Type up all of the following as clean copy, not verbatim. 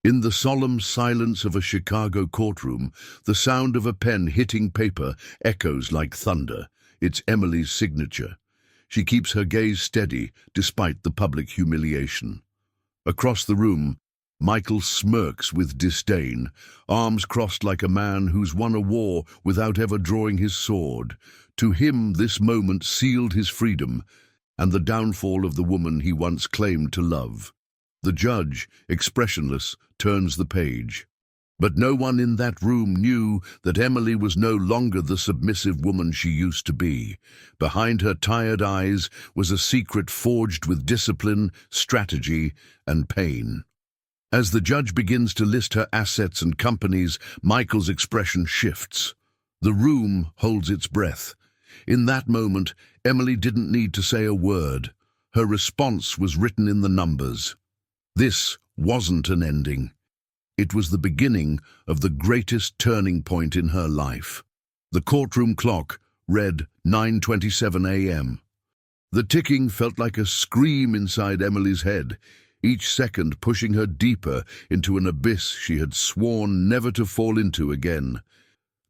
In the solemn silence of a Chicago courtroom, the sound of a pen hitting paper echoes like thunder. It's Emily's signature. She keeps her gaze steady despite the public humiliation. Across the room, Michael smirks with disdain, arms crossed like a man who's won a war without ever drawing his sword. To him, this moment sealed his freedom and the downfall of the woman he once claimed to love. The judge, expressionless, turns the page. But no one in that room knew that Emily was no longer the submissive woman she used to be. Behind her tired eyes was a secret forged with discipline, strategy, and pain. As the judge begins to list her assets and companies, Michael's expression shifts. The room holds its breath. In that moment, Emily didn't need to say a word. Her response was written in the numbers. This wasn't an ending. It was the beginning of the greatest turning point in her life. The courtroom clock read 9:27 a.m. The ticking felt like a scream inside Emily's head, each second pushing her deeper into an abyss she had sworn never to fall into again.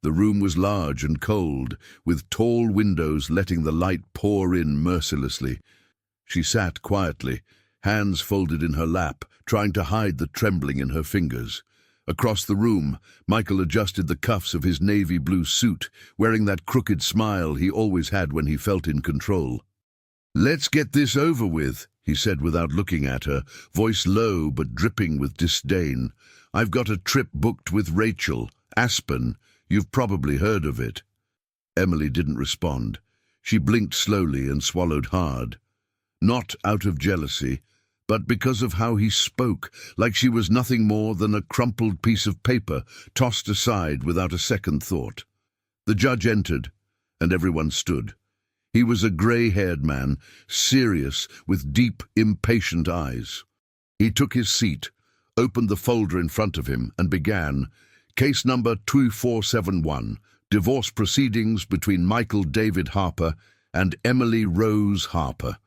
The room was large and cold, with tall windows letting the light pour in mercilessly. She sat quietly, hands folded in her lap, trying to hide the trembling in her fingers. Across the room, Michael adjusted the cuffs of his navy blue suit, wearing that crooked smile he always had when he felt in control. "Let's get this over with," he said without looking at her, voice low but dripping with disdain. "I've got a trip booked with Rachel, Aspen. You've probably heard of it." Emily didn't respond. She blinked slowly and swallowed hard. Not out of jealousy, but because of how he spoke, like she was nothing more than a crumpled piece of paper tossed aside without a second thought. The judge entered, and everyone stood. He was a grey-haired man, serious, with deep, impatient eyes. He took his seat, opened the folder in front of him, and began, "Case number 2471, divorce proceedings between Michael David Harper and Emily Rose Harper.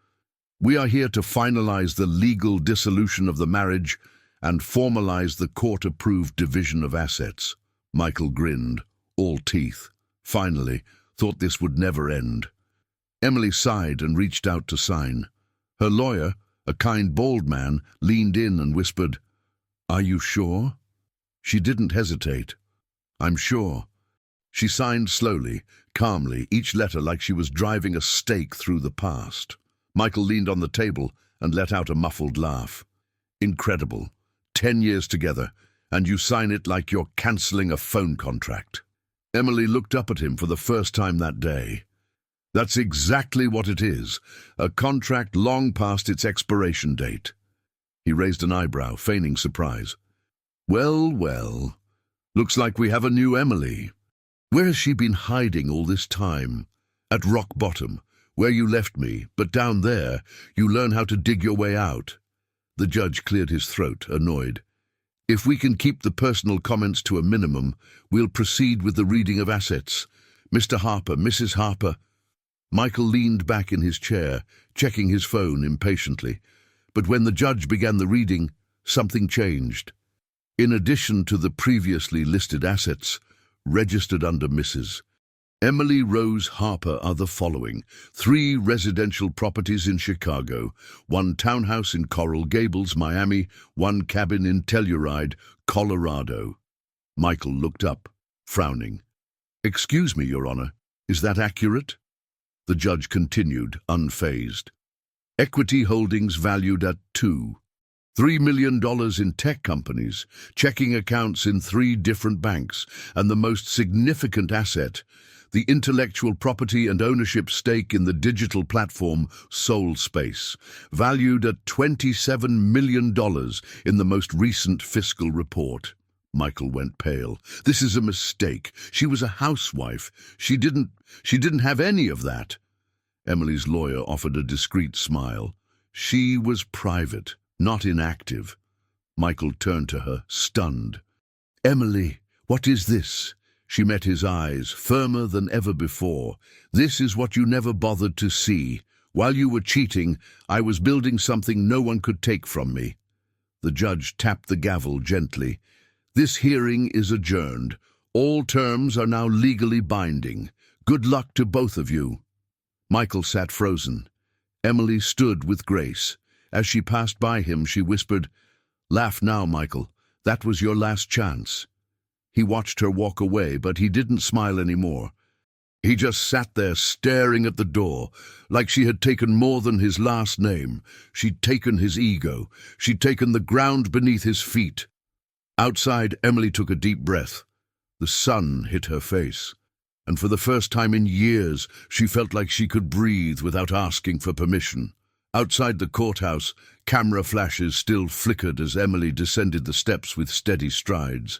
We are here to finalize the legal dissolution of the marriage and formalize the court-approved division of assets." Michael grinned, all teeth. Finally, thought this would never end. Emily sighed and reached out to sign. Her lawyer, a kind bald man, leaned in and whispered, "Are you sure?" She didn't hesitate. "I'm sure." She signed slowly, calmly, each letter like she was driving a stake through the past. Michael leaned on the table and let out a muffled laugh. "Incredible. 10 years together, and you sign it like you're cancelling a phone contract." Emily looked up at him for the first time that day. "That's exactly what it is, a contract long past its expiration date." He raised an eyebrow, feigning surprise. "Well, well, looks like we have a new Emily. Where has she been hiding all this time? At rock bottom, where you left me, but down there, you learn how to dig your way out." The judge cleared his throat, annoyed. "If we can keep the personal comments to a minimum, we'll proceed with the reading of assets. Mr. Harper, Mrs. Harper." Michael leaned back in his chair, checking his phone impatiently. But when the judge began the reading, something changed. In addition to the previously listed assets, registered under Mrs. Emily Rose Harper are the following: 3 residential properties in Chicago, 1 townhouse in Coral Gables, Miami, 1 cabin in Telluride, Colorado. Michael looked up, frowning. "Excuse me, Your Honor, is that accurate?" The judge continued, unfazed. "Equity holdings valued at $3 million in tech companies, checking accounts in 3 different banks, and the most significant asset, the intellectual property and ownership stake in the digital platform SoulSpace, valued at $27 million in the most recent fiscal report." Michael went pale. "This is a mistake. She was a housewife. She didn't have any of that." Emily's lawyer offered a discreet smile. "She was private, not inactive." Michael turned to her, stunned. "Emily, what is this?" She met his eyes, firmer than ever before. "This is what you never bothered to see. While you were cheating, I was building something no one could take from me." The judge tapped the gavel gently. "This hearing is adjourned. All terms are now legally binding. Good luck to both of you." Michael sat frozen. Emily stood with grace. As she passed by him, she whispered, "Laugh now, Michael. That was your last chance." He watched her walk away, but he didn't smile anymore. He just sat there staring at the door, like she had taken more than his last name. She'd taken his ego. She'd taken the ground beneath his feet. Outside, Emily took a deep breath. The sun hit her face, and for the first time in years, she felt like she could breathe without asking for permission. Outside the courthouse, camera flashes still flickered as Emily descended the steps with steady strides.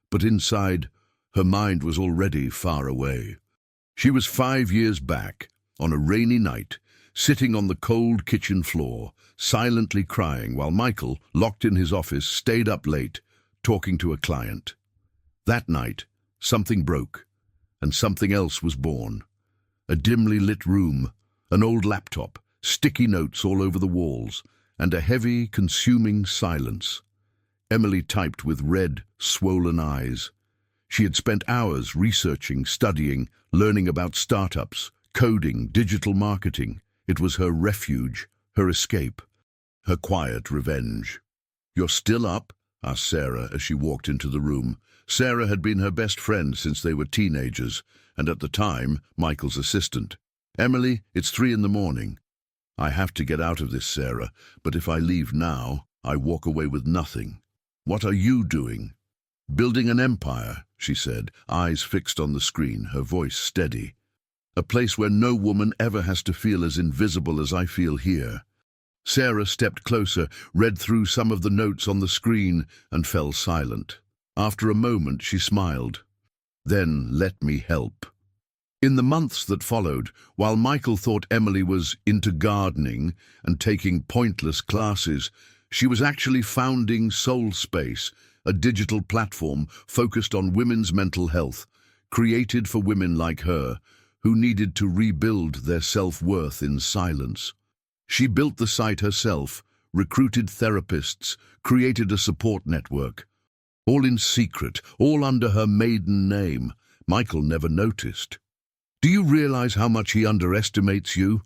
But inside, her mind was already far away. She was 5 years back, on a rainy night, sitting on the cold kitchen floor, silently crying, while Michael, locked in his office, stayed up late, talking to a client. That night, something broke, and something else was born. A dimly lit room, an old laptop, sticky notes all over the walls, and a heavy, consuming silence. Emily typed with red, swollen eyes. She had spent hours researching, studying, learning about startups, coding, digital marketing. It was her refuge, her escape, her quiet revenge. "You're still up?" asked Sarah as she walked into the room. Sarah had been her best friend since they were teenagers, and at the time, Michael's assistant. "Emily, it's 3 in the morning. I have to get out of this, Sarah, but if I leave now, I walk away with nothing." "What are you doing?" "Building an empire," she said, eyes fixed on the screen, her voice steady. "A place where no woman ever has to feel as invisible as I feel here." Sarah stepped closer, read through some of the notes on the screen, and fell silent. After a moment, she smiled. "Then let me help." In the months that followed, while Michael thought Emily was into gardening and taking pointless classes, she was actually founding Soul Space, a digital platform focused on women's mental health, created for women like her, who needed to rebuild their self-worth in silence. She built the site herself, recruited therapists, created a support network. All in secret, all under her maiden name. Michael never noticed. "Do you realize how much he underestimates you?"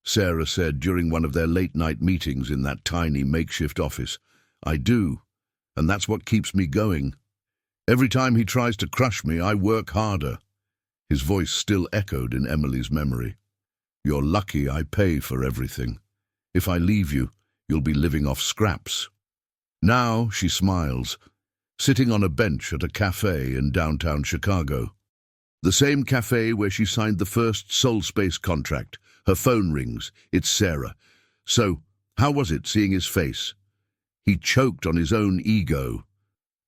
Sarah said during one of their late-night meetings in that tiny makeshift office. "I do. And that's what keeps me going. Every time he tries to crush me, I work harder." His voice still echoed in Emily's memory. "You're lucky I pay for everything. If I leave you, you'll be living off scraps." Now she smiles, sitting on a bench at a cafe in downtown Chicago. The same cafe where she signed the first Soul Space contract. Her phone rings. It's Sarah. "So, how was it seeing his face?" He choked on his own ego.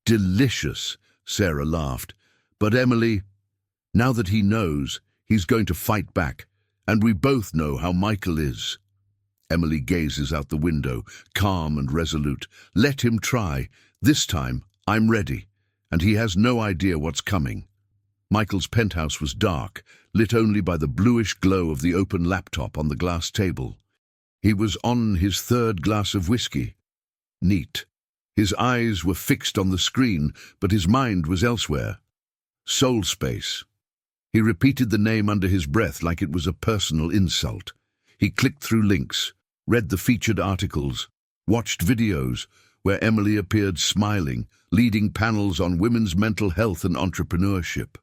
"Delicious," Sarah laughed. "But Emily, now that he knows, he's going to fight back, and we both know how Michael is." Emily gazes out the window, calm and resolute. "Let him try. This time, I'm ready, and he has no idea what's coming." Michael's penthouse was dark, lit only by the bluish glow of the open laptop on the glass table. He was on his 3rd glass of whiskey. Neat. His eyes were fixed on the screen, but his mind was elsewhere. Soul Space. He repeated the name under his breath like it was a personal insult. He clicked through links, read the featured articles, watched videos where Emily appeared smiling, leading panels on women's mental health and entrepreneurship.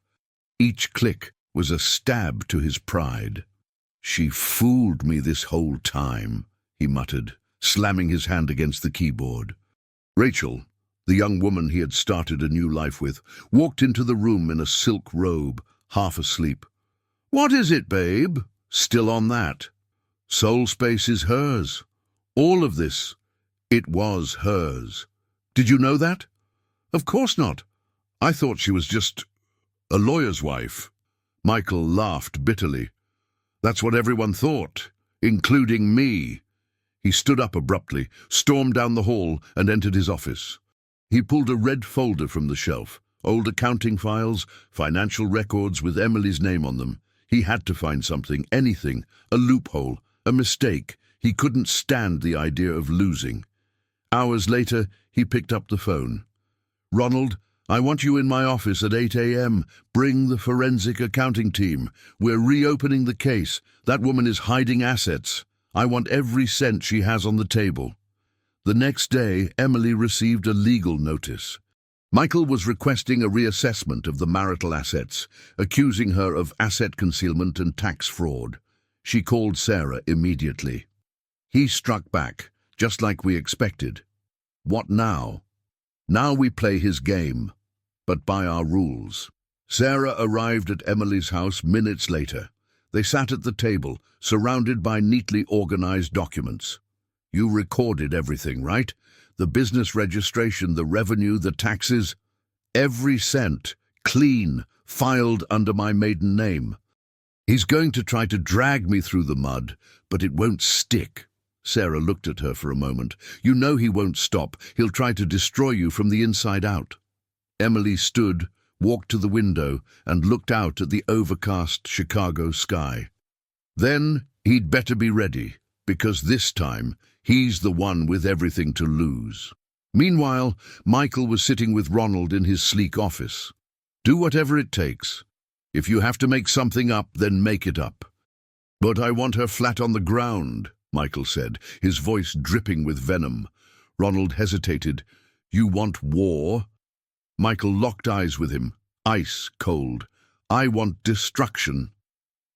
Each click was a stab to his pride. "She fooled me this whole time," he muttered, slamming his hand against the keyboard. Rachel, the young woman he had started a new life with, walked into the room in a silk robe, half asleep. "What is it, babe?" "Still on that. Soul Space is hers. All of this. It was hers. Did you know that?" "Of course not. I thought she was just a lawyer's wife." Michael laughed bitterly. "That's what everyone thought, including me." He stood up abruptly, stormed down the hall, and entered his office. He pulled a red folder from the shelf, old accounting files, financial records with Emily's name on them. He had to find something, anything, a loophole, a mistake. He couldn't stand the idea of losing. Hours later, He picked up the phone. "Ronald, I want you in my office at 8 a.m. Bring the forensic accounting team. We're reopening the case. That woman is hiding assets. I want every cent she has on the table." The next day, Emily received a legal notice. Michael was requesting a reassessment of the marital assets, accusing her of asset concealment and tax fraud. She called Sarah immediately. He struck back, just like we expected. What now? Now we play his game, but by our rules. Sarah arrived at Emily's house minutes later. They sat at the table, surrounded by neatly organized documents. "You recorded everything, right? The business registration, the revenue, the taxes. Every cent, clean, filed under my maiden name. He's going to try to drag me through the mud, but it won't stick." Sarah looked at her for a moment. "You know he won't stop. He'll try to destroy you from the inside out." Emily stood, walked to the window, and looked out at the overcast Chicago sky. "Then he'd better be ready, because this time he's the one with everything to lose." Meanwhile, Michael was sitting with Ronald in his sleek office. "Do whatever it takes. If you have to make something up, then make it up." "But I want her flat on the ground," Michael said, his voice dripping with venom. Ronald hesitated. "You want war?" Michael locked eyes with him, ice cold. "I want destruction."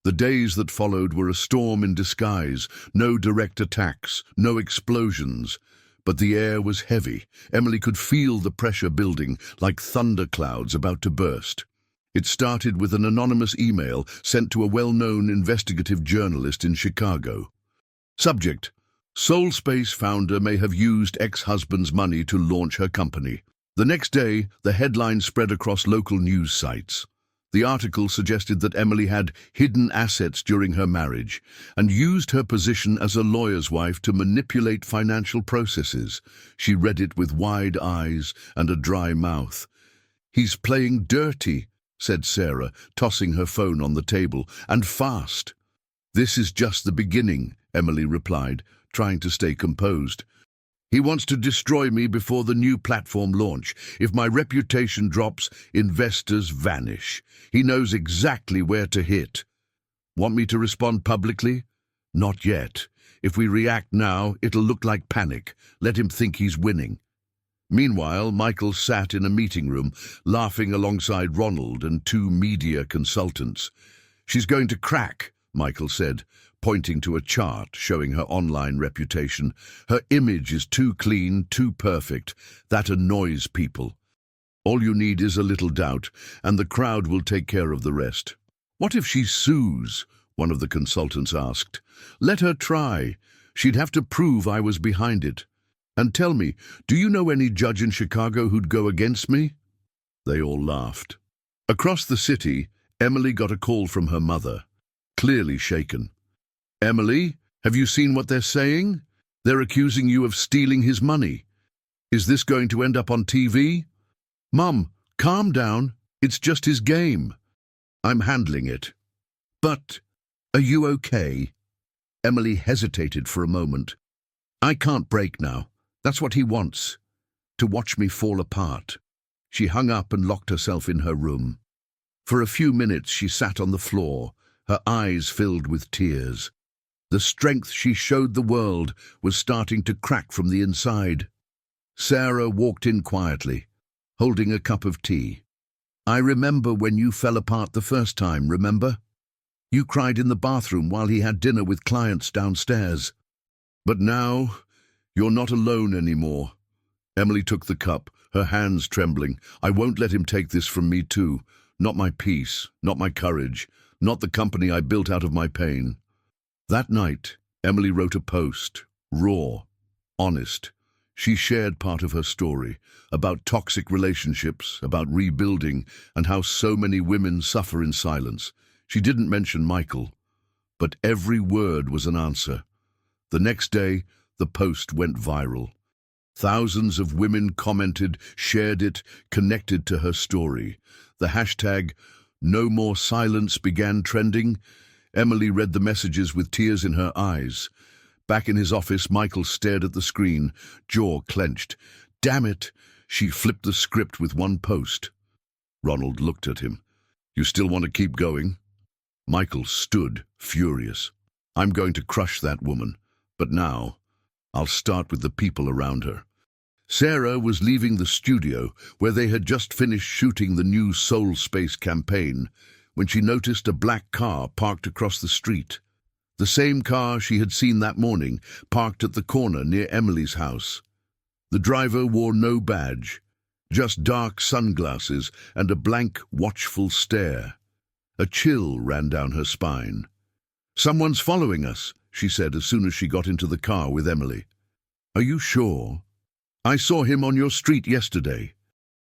The days that followed were a storm in disguise. No direct attacks, no explosions. But the air was heavy. Emily could feel the pressure building, like thunderclouds about to burst. It started with an anonymous email sent to a well-known investigative journalist in Chicago. Subject: "Soulspace founder may have used ex-husband's money to launch her company." The next day, the headline spread across local news sites. The article suggested that Emily had hidden assets during her marriage and used her position as a lawyer's wife to manipulate financial processes. She read it with wide eyes and a dry mouth. "He's playing dirty," said Sarah, tossing her phone on the table, "and fast." "This is just the beginning," Emily replied, trying to stay composed. "He wants to destroy me before the new platform launch. If my reputation drops, investors vanish. He knows exactly where to hit." "Want me to respond publicly?" "Not yet. If we react now, it'll look like panic. Let him think he's winning." Meanwhile, Michael sat in a meeting room, laughing alongside Ronald and two media consultants. "She's going to crack," Michael said, pointing to a chart showing her online reputation. "Her image is too clean, too perfect. That annoys people. All you need is a little doubt, and the crowd will take care of the rest." "What if she sues?" one of the consultants asked. "Let her try. She'd have to prove I was behind it. And tell me, do you know any judge in Chicago who'd go against me?" They all laughed. Across the city, Emily got a call from her mother, clearly shaken. "Emily, have you seen what they're saying? They're accusing you of stealing his money. Is this going to end up on TV?" "Mum, calm down. It's just his game. I'm handling it." "But, are you okay?" Emily hesitated for a moment. "I can't break now. That's what he wants. To watch me fall apart." She hung up and locked herself in her room. For a few minutes she sat on the floor, her eyes filled with tears. The strength she showed the world was starting to crack from the inside. Sarah walked in quietly, holding a cup of tea. "I remember when you fell apart the first time, remember? You cried in the bathroom while he had dinner with clients downstairs. But now, you're not alone anymore." Emily took the cup, her hands trembling. "I won't let him take this from me too. Not my peace, not my courage, not the company I built out of my pain." That night, Emily wrote a post, raw, honest. She shared part of her story, about toxic relationships, about rebuilding, and how so many women suffer in silence. She didn't mention Michael, but every word was an answer. The next day, the post went viral. Thousands of women commented, shared it, connected to her story. The hashtag "No More Silence" began trending. Emily read the messages with tears in her eyes. Back in his office, Michael stared at the screen, jaw clenched. Damn it! She flipped the script with one post. Ronald looked at him. You still want to keep going? Michael stood, furious. I'm going to crush that woman, but now I'll start with the people around her. Sarah was leaving the studio, where they had just finished shooting the new Soul Space campaign, when she noticed a black car parked across the street. The same car she had seen that morning, parked at the corner near Emily's house. The driver wore no badge, just dark sunglasses and a blank, watchful stare. A chill ran down her spine. Someone's following us, she said as soon as she got into the car with Emily. Are you sure? I saw him on your street yesterday.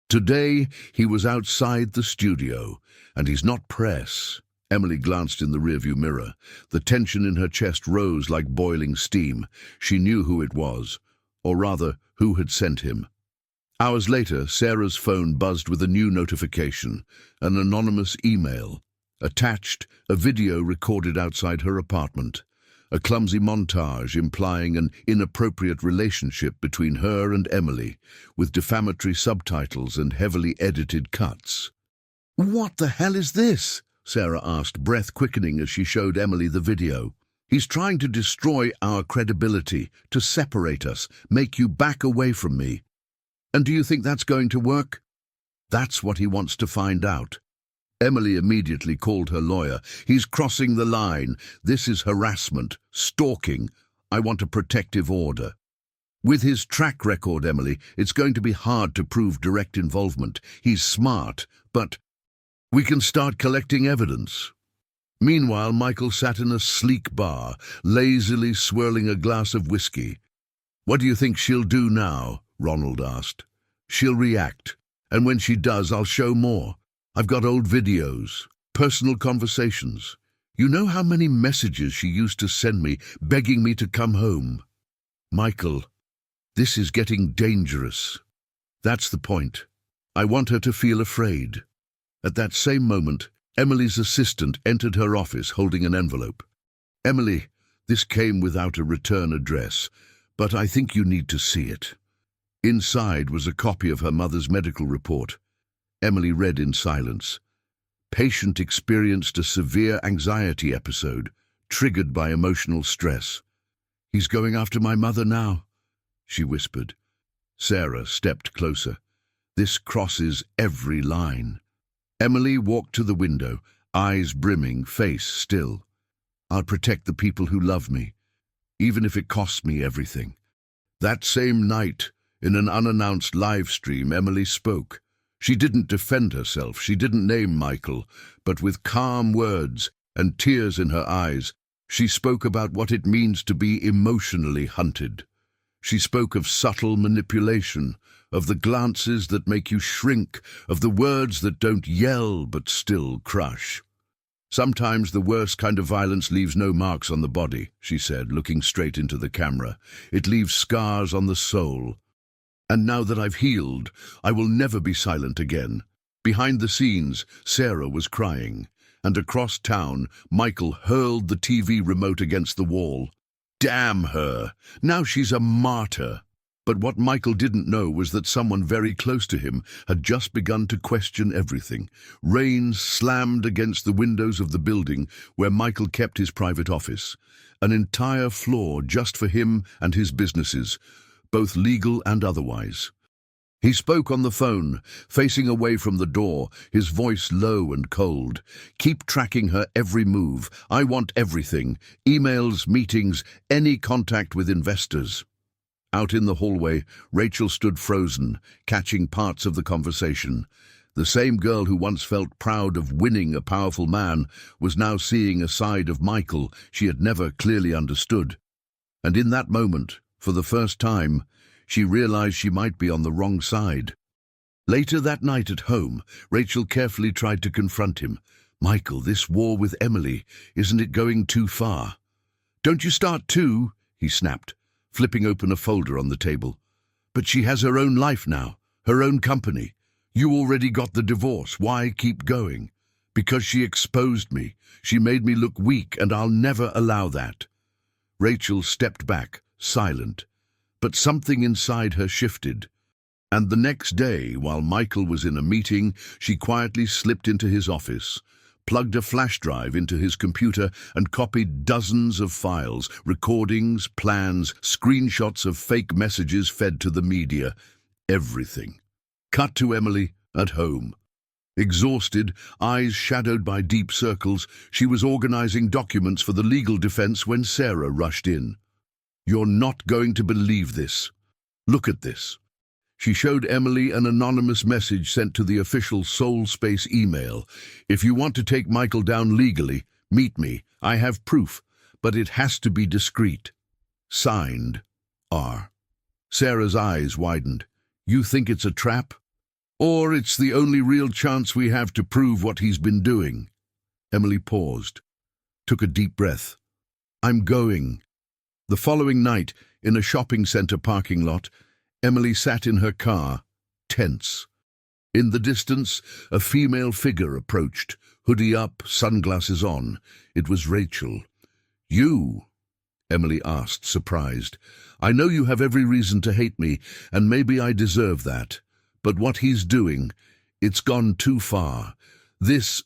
Today he was outside the studio, and he's not press. Emily glanced in the rearview mirror. The tension in her chest rose like boiling steam. She knew who it was, or rather, who had sent him. Hours later, Sarah's phone buzzed with a new notification, an anonymous email. Attached, a video recorded outside her apartment. A clumsy montage implying an inappropriate relationship between her and Emily, with defamatory subtitles and heavily edited cuts. What the hell is this? Sarah asked, breath quickening as she showed Emily the video. He's trying to destroy our credibility, to separate us, make you back away from me. And do you think that's going to work? That's what he wants to find out. Emily immediately called her lawyer. He's crossing the line. This is harassment, stalking. I want a protective order. With his track record, Emily, it's going to be hard to prove direct involvement. He's smart, but we can start collecting evidence. Meanwhile, Michael sat in a sleek bar, lazily swirling a glass of whiskey. What do you think she'll do now? Ronald asked. She'll react, and when she does, I'll show more. I've got old videos, personal conversations. You know how many messages she used to send me, begging me to come home? Michael, this is getting dangerous. That's the point. I want her to feel afraid. At that same moment, Emily's assistant entered her office holding an envelope. Emily, this came without a return address, but I think you need to see it. Inside was a copy of her mother's medical report. Emily read in silence. Patient experienced a severe anxiety episode, triggered by emotional stress. He's going after my mother now, she whispered. Sarah stepped closer. This crosses every line. Emily walked to the window, eyes brimming, face still. I'll protect the people who love me, even if it costs me everything. That same night, in an unannounced live stream, Emily spoke. She didn't defend herself, she didn't name Michael, but with calm words and tears in her eyes, she spoke about what it means to be emotionally hunted. She spoke of subtle manipulation, of the glances that make you shrink, of the words that don't yell but still crush. Sometimes the worst kind of violence leaves no marks on the body, she said, looking straight into the camera. It leaves scars on the soul. And now that I've healed, I will never be silent again. Behind the scenes, Sarah was crying, and across town, Michael hurled the TV remote against the wall. Damn her! Now she's a martyr. But what Michael didn't know was that someone very close to him had just begun to question everything. Rain slammed against the windows of the building where Michael kept his private office. An entire floor just for him and his businesses, both legal and otherwise. He spoke on the phone, facing away from the door, his voice low and cold. Keep tracking her every move. I want everything. Emails, meetings, any contact with investors. Out in the hallway, Rachel stood frozen, catching parts of the conversation. The same girl who once felt proud of winning a powerful man was now seeing a side of Michael she had never clearly understood. And in that moment, for the first time, she realized she might be on the wrong side. Later that night at home, Rachel carefully tried to confront him. Michael, this war with Emily, isn't it going too far? Don't you start too, he snapped, flipping open a folder on the table. But she has her own life now, her own company. You already got the divorce. Why keep going? Because she exposed me. She made me look weak, and I'll never allow that. Rachel stepped back, silent. But something inside her shifted. And the next day, while Michael was in a meeting, she quietly slipped into his office, plugged a flash drive into his computer and copied dozens of files, recordings, plans, screenshots of fake messages fed to the media. Everything. Cut to Emily at home. Exhausted, eyes shadowed by deep circles, she was organizing documents for the legal defense when Sarah rushed in. "You're not going to believe this. Look at this." She showed Emily an anonymous message sent to the official Soul Space email. "If you want to take Michael down legally, meet me. I have proof, but it has to be discreet. Signed, R." Sarah's eyes widened. "You think it's a trap? Or it's the only real chance we have to prove what he's been doing?" Emily paused, took a deep breath. "I'm going." The following night, in a shopping center parking lot, Emily sat in her car, tense. In the distance, a female figure approached, hoodie up, sunglasses on. It was Rachel. "You?" Emily asked, surprised. "I know you have every reason to hate me, and maybe I deserve that. But what he's doing, it's gone too far. This,"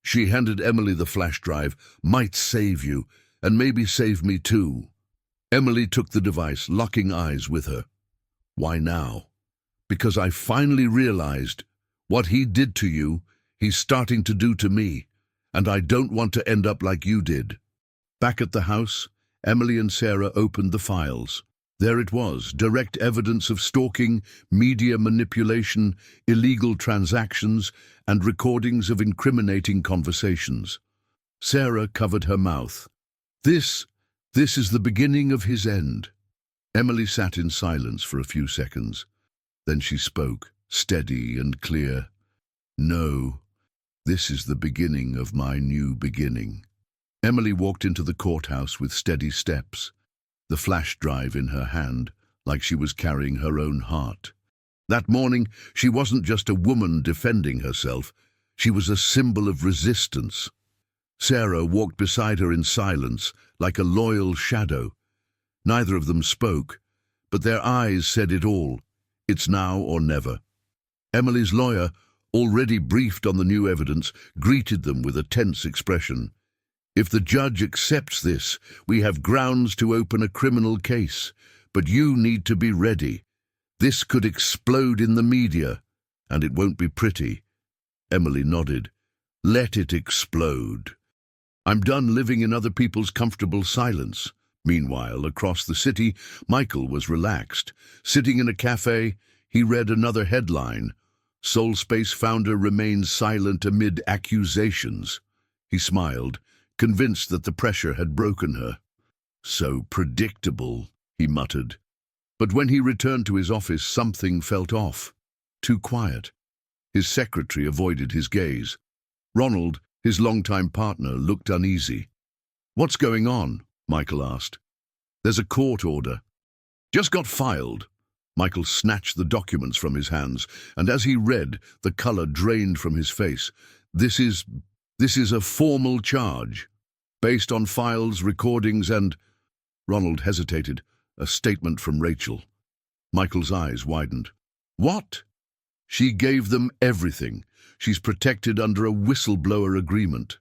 she handed Emily the flash drive, "might save you, and maybe save me too." Emily took the device, locking eyes with her. "Why now?" "Because I finally realized what he did to you, he's starting to do to me, and I don't want to end up like you did." Back at the house, Emily and Sarah opened the files. There it was, direct evidence of stalking, media manipulation, illegal transactions, and recordings of incriminating conversations. Sarah covered her mouth. This is the beginning of his end." Emily sat in silence for a few seconds. Then she spoke, steady and clear. "No, this is the beginning of my new beginning." Emily walked into the courthouse with steady steps, the flash drive in her hand, like she was carrying her own heart. That morning, she wasn't just a woman defending herself. She was a symbol of resistance. Sarah walked beside her in silence, like a loyal shadow. Neither of them spoke, but their eyes said it all. It's now or never. Emily's lawyer, already briefed on the new evidence, greeted them with a tense expression. "If the judge accepts this, we have grounds to open a criminal case, but you need to be ready. This could explode in the media, and it won't be pretty." Emily nodded. "Let it explode. I'm done living in other people's comfortable silence." Meanwhile, across the city, Michael was relaxed. Sitting in a cafe, he read another headline. "Soulspace founder remains silent amid accusations." He smiled, convinced that the pressure had broken her. "So predictable," he muttered. But when he returned to his office, something felt off. Too quiet. His secretary avoided his gaze. Ronald, his longtime partner, looked uneasy. "What's going on?" Michael asked. "There's a court order." "Just got filed." Michael snatched the documents from his hands, and as he read, the color drained from his face. This is a formal charge, based on files, recordings, and—" Ronald hesitated. "A statement from Rachel." Michael's eyes widened. "What?" "She gave them everything. She's protected under a whistleblower agreement."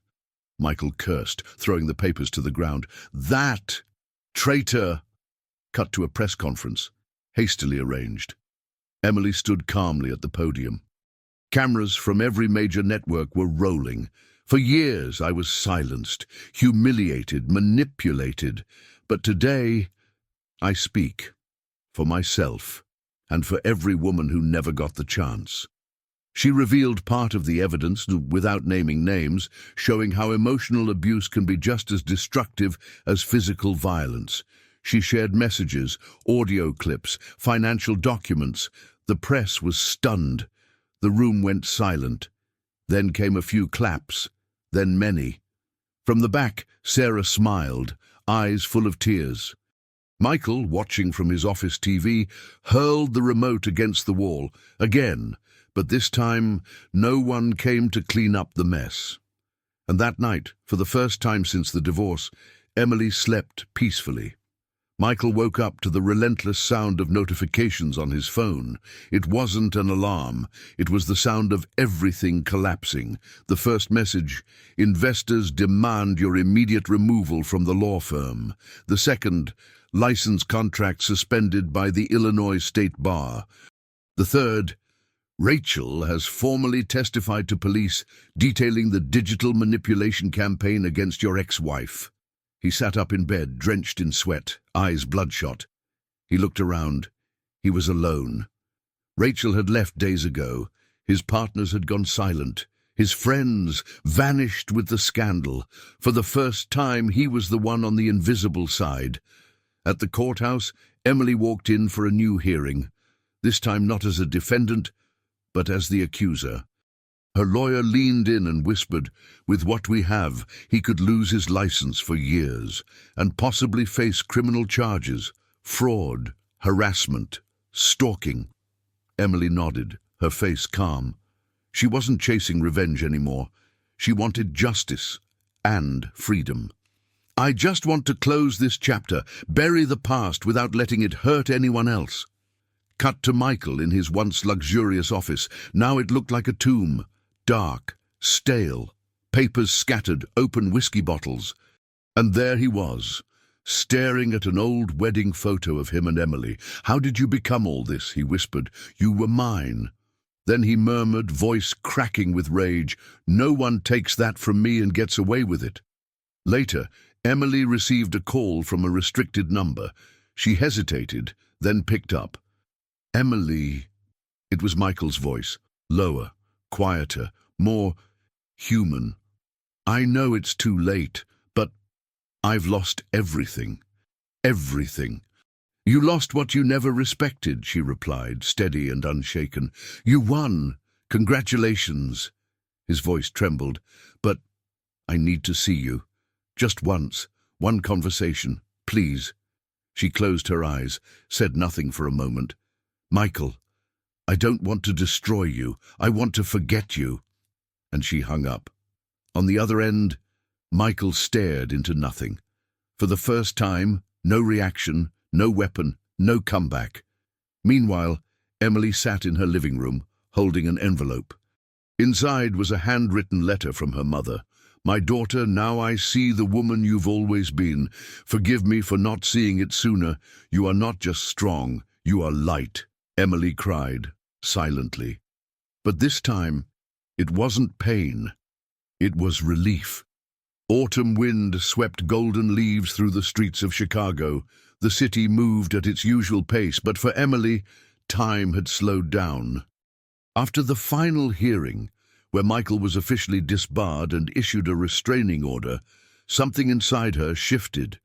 Michael cursed, throwing the papers to the ground. "That traitor!" Cut to a press conference, hastily arranged. Emily stood calmly at the podium. Cameras from every major network were rolling. "For years I was silenced, humiliated, manipulated. But today I speak. For myself, and for every woman who never got the chance." She revealed part of the evidence, without naming names, showing how emotional abuse can be just as destructive as physical violence. She shared messages, audio clips, financial documents. The press was stunned. The room went silent. Then came a few claps, then many. From the back, Sarah smiled, eyes full of tears. Michael, watching from his office TV, hurled the remote against the wall, again. But this time, no one came to clean up the mess. And that night, for the first time since the divorce, Emily slept peacefully. Michael woke up to the relentless sound of notifications on his phone. It wasn't an alarm. It was the sound of everything collapsing. The first message: investors demand your immediate removal from the law firm. The second: license contract suspended by the Illinois State Bar. The third: Rachel has formally testified to police detailing the digital manipulation campaign against your ex-wife. He sat up in bed, drenched in sweat, eyes bloodshot. He looked around. He was alone. Rachel had left days ago. His partners had gone silent. His friends vanished with the scandal. For the first time, he was the one on the invisible side. At the courthouse, Emily walked in for a new hearing, this time not as a defendant, but as the accuser. Her lawyer leaned in and whispered, "With what we have, he could lose his license for years and possibly face criminal charges, fraud, harassment, stalking." Emily nodded, her face calm. She wasn't chasing revenge anymore. She wanted justice and freedom. "I just want to close this chapter, bury the past without letting it hurt anyone else." Cut to Michael in his once luxurious office. Now it looked like a tomb. Dark, stale, papers scattered, open whiskey bottles. And there he was, staring at an old wedding photo of him and Emily. "How did you become all this?" he whispered. "You were mine." Then he murmured, voice cracking with rage, "No one takes that from me and gets away with it." Later, Emily received a call from a restricted number. She hesitated, then picked up. "Emily." It was Michael's voice, lower, quieter, more human. "I know it's too late, but I've lost everything. Everything." "You lost what you never respected," she replied, steady and unshaken. "You won. Congratulations." His voice trembled. "But I need to see you. Just once. One conversation. Please." She closed her eyes, said nothing for a moment. "Michael, I don't want to destroy you. I want to forget you." And she hung up. On the other end, Michael stared into nothing. For the first time, no reaction, no weapon, no comeback. Meanwhile, Emily sat in her living room, holding an envelope. Inside was a handwritten letter from her mother. "My daughter, now I see the woman you've always been. Forgive me for not seeing it sooner. You are not just strong, you are light." Emily cried, silently. But this time, it wasn't pain. It was relief. Autumn wind swept golden leaves through the streets of Chicago. The city moved at its usual pace, but for Emily, time had slowed down. After the final hearing, where Michael was officially disbarred and issued a restraining order, something inside her shifted.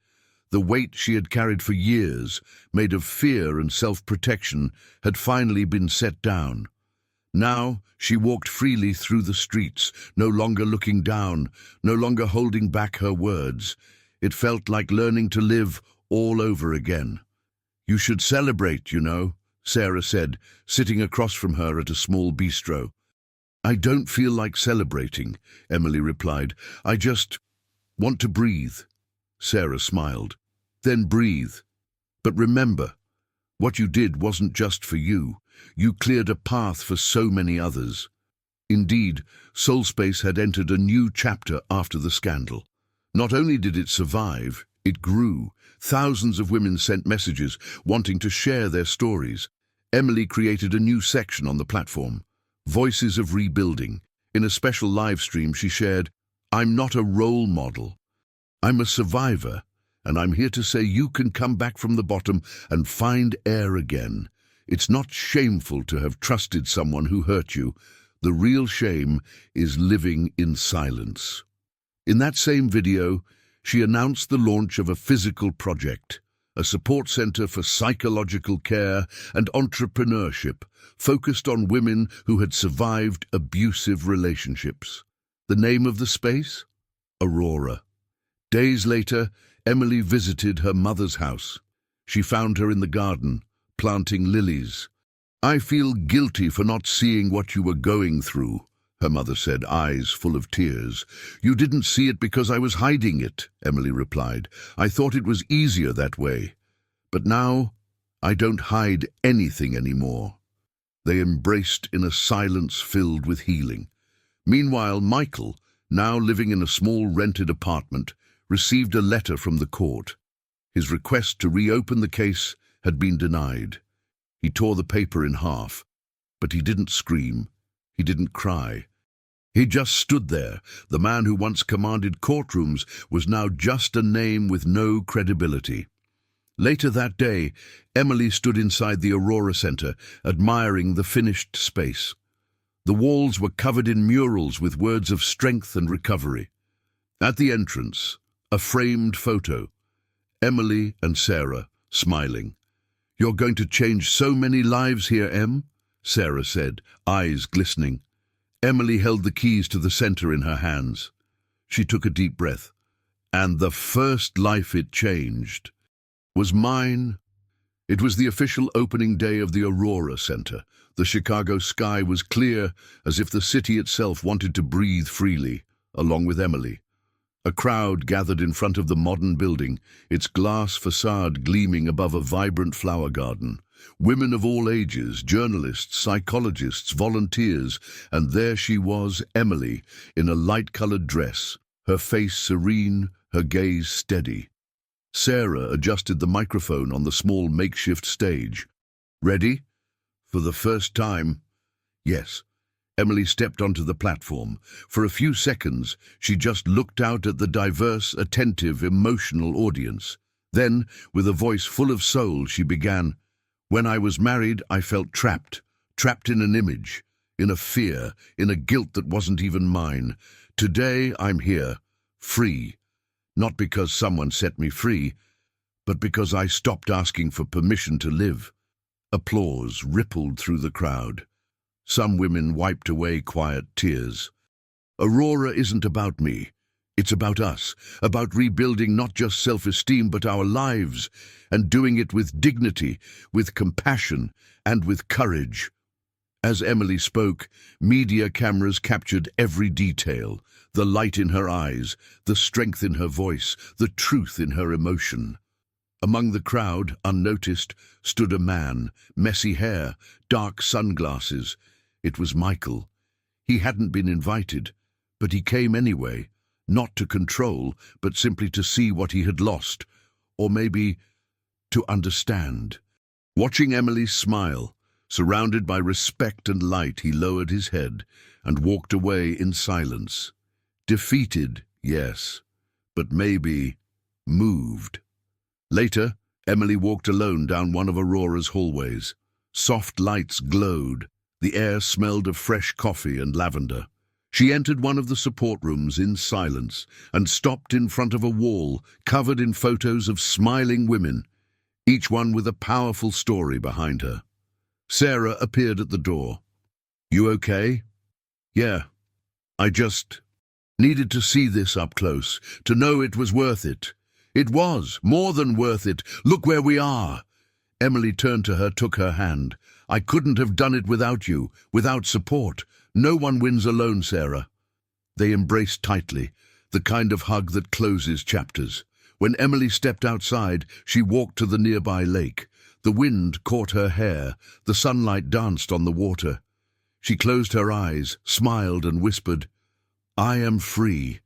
The weight she had carried for years, made of fear and self-protection, had finally been set down. Now she walked freely through the streets, no longer looking down, no longer holding back her words. It felt like learning to live all over again. "You should celebrate, you know," Sarah said, sitting across from her at a small bistro. "I don't feel like celebrating," Emily replied. "I just want to breathe." Sarah smiled. "Then breathe. But remember, what you did wasn't just for you. You cleared a path for so many others." Indeed, Soulspace had entered a new chapter after the scandal. Not only did it survive, it grew. Thousands of women sent messages wanting to share their stories. Emily created a new section on the platform, Voices of Rebuilding. In a special live stream, she shared, "I'm not a role model. I'm a survivor, and I'm here to say you can come back from the bottom and find air again. It's not shameful to have trusted someone who hurt you. The real shame is living in silence." In that same video, she announced the launch of a physical project, a support center for psychological care and entrepreneurship focused on women who had survived abusive relationships. The name of the space? Aurora. Days later, Emily visited her mother's house. She found her in the garden, planting lilies. "I feel guilty for not seeing what you were going through," her mother said, eyes full of tears. "You didn't see it because I was hiding it," Emily replied. "I thought it was easier that way." But now, I don't hide anything anymore. They embraced in a silence filled with healing. Meanwhile, Michael, now living in a small rented apartment, received a letter from the court. His request to reopen the case had been denied. He tore the paper in half, but he didn't scream. He didn't cry. He just stood there. The man who once commanded courtrooms was now just a name with no credibility. Later that day, Emily stood inside the Aurora Center, admiring the finished space. The walls were covered in murals with words of strength and recovery. At the entrance, a framed photo. Emily and Sarah, smiling. "You're going to change so many lives here, Em," Sarah said, eyes glistening. Emily held the keys to the center in her hands. She took a deep breath. And the first life it changed was mine. It was the official opening day of the Aurora Center. The Chicago sky was clear, as if the city itself wanted to breathe freely, along with Emily. A crowd gathered in front of the modern building, its glass facade gleaming above a vibrant flower garden. Women of all ages, journalists, psychologists, volunteers, and there she was, Emily, in a light-colored dress, her face serene, her gaze steady. Sarah adjusted the microphone on the small makeshift stage. "Ready? For the first time?" "Yes." Emily stepped onto the platform. For a few seconds, she just looked out at the diverse, attentive, emotional audience. Then, with a voice full of soul, she began, "When I was married, I felt trapped in an image, in a fear, in a guilt that wasn't even mine. Today, I'm here, free. Not because someone set me free, but because I stopped asking for permission to live." Applause rippled through the crowd. Some women wiped away quiet tears. Aurora isn't about me. It's about us, about rebuilding not just self-esteem but our lives, and doing it with dignity, with compassion, and with courage. As Emily spoke, media cameras captured every detail, the light in her eyes, the strength in her voice, the truth in her emotion. Among the crowd, unnoticed, stood a man, messy hair, dark sunglasses. It was Michael. He hadn't been invited, but he came anyway, not to control, but simply to see what he had lost, or maybe to understand. Watching Emily smile, surrounded by respect and light, he lowered his head and walked away in silence. Defeated, yes, but maybe moved. Later, Emily walked alone down one of Aurora's hallways. Soft lights glowed. The air smelled of fresh coffee and lavender. She entered one of the support rooms in silence and stopped in front of a wall covered in photos of smiling women, each one with a powerful story behind her. Sarah appeared at the door. "You okay?" "Yeah. I just needed to see this up close, to know it was worth it." "It was, more than worth it. Look where we are." Emily turned to her, took her hand. "I couldn't have done it without you, without support. No one wins alone, Sarah." They embraced tightly, the kind of hug that closes chapters. When Emily stepped outside, she walked to the nearby lake. The wind caught her hair, the sunlight danced on the water. She closed her eyes, smiled and whispered, "I am free."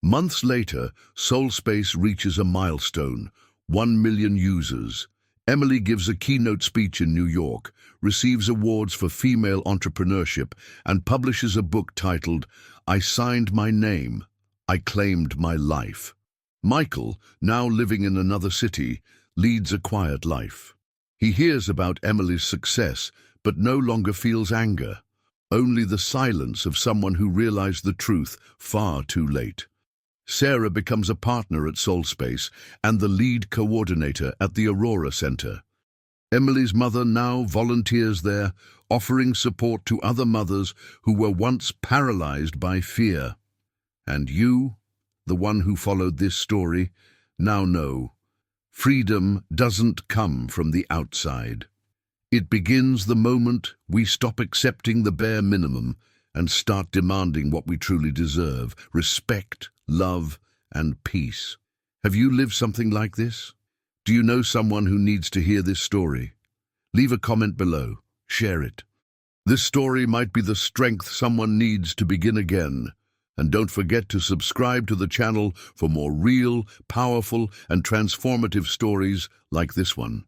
Months later, SoulSpace reaches a milestone, 1 million users. Emily gives a keynote speech in New York, receives awards for female entrepreneurship, and publishes a book titled, "I Signed My Name, I Claimed My Life." Michael, now living in another city, leads a quiet life. He hears about Emily's success, but no longer feels anger, only the silence of someone who realized the truth far too late. Sarah becomes a partner at SoulSpace and the lead coordinator at the Aurora Center. Emily's mother now volunteers there, offering support to other mothers who were once paralyzed by fear. And you, the one who followed this story, now know, freedom doesn't come from the outside. It begins the moment we stop accepting the bare minimum and start demanding what we truly deserve: respect, love, and peace. Have you lived something like this? Do you know someone who needs to hear this story? Leave a comment below. Share it. This story might be the strength someone needs to begin again. And don't forget to subscribe to the channel for more real, powerful, and transformative stories like this one.